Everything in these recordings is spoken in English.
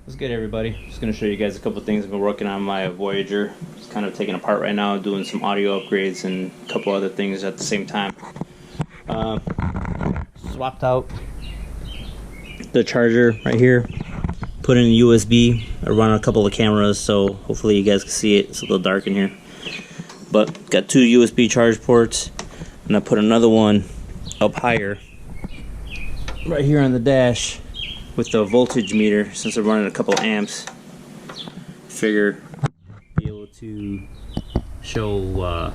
What's good, everybody? Just going to show you guys a couple things I've been working on my Voyager. Just kind of taking apart right now, doing some audio upgrades and a couple other things at the same time. Swapped out the charger right here, put in a USB. I run a couple of cameras, so hopefully you guys can see it. It's a little dark in here, but got two USB charge ports, and I put another one up higher right here on the dash with the voltage meter. Since I'm running a couple amps, figure be able to show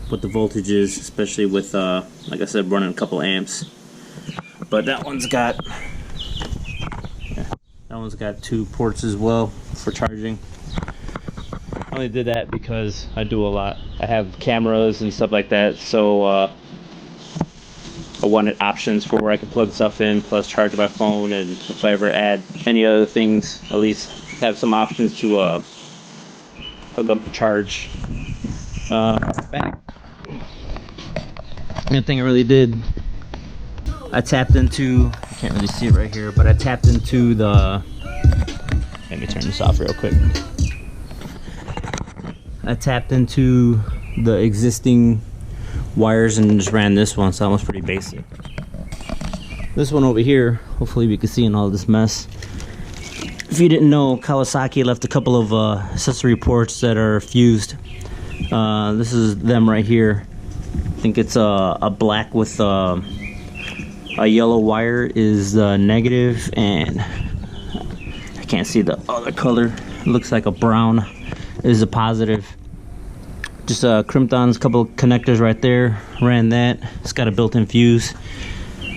what the voltage is, especially with like I said, running a couple amps. But that one's got two ports as well for charging. I only did that because I do a lot. I have cameras and stuff like that, so I wanted options for where I could plug stuff in, plus charge my phone, and if I ever add any other things, at least have some options to hook up the charge back. The thing I really did, I tapped into, I can't really see it right here, but I tapped into the, let me turn this off real quick. I tapped into the existing wires and just ran this one, so that was pretty basic. This one over here, hopefully we can see in all this mess. If you didn't know, Kawasaki left a couple of accessory ports that are fused. This is them right here. I think it's a black with a yellow wire is negative, and I can't see the other color. It looks like a brown is a positive. Just crimped on a couple of connectors right there, ran that. It's got a built-in fuse.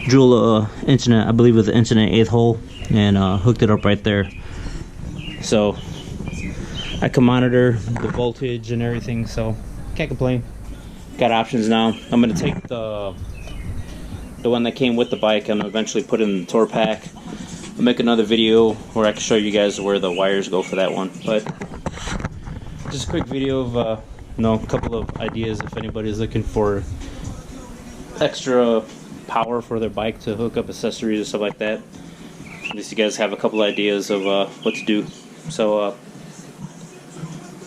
Drill I believe with an 1 1/8 hole, and hooked it up right there. So I can monitor the voltage and everything, so can't complain. Got options now. I'm gonna take the one that came with the bike and eventually put it in the tour pack. I'll make another video where I can show you guys where the wires go for that one. But just a quick video of a couple of ideas if anybody's looking for extra power for their bike to hook up accessories or stuff like that. At least you guys have a couple ideas of what to do. So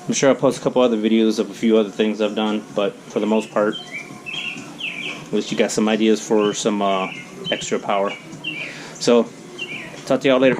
I'm sure I'll post a couple other videos of a few other things I've done, but for the most part, at least you got some ideas for some extra power. So talk to y'all later.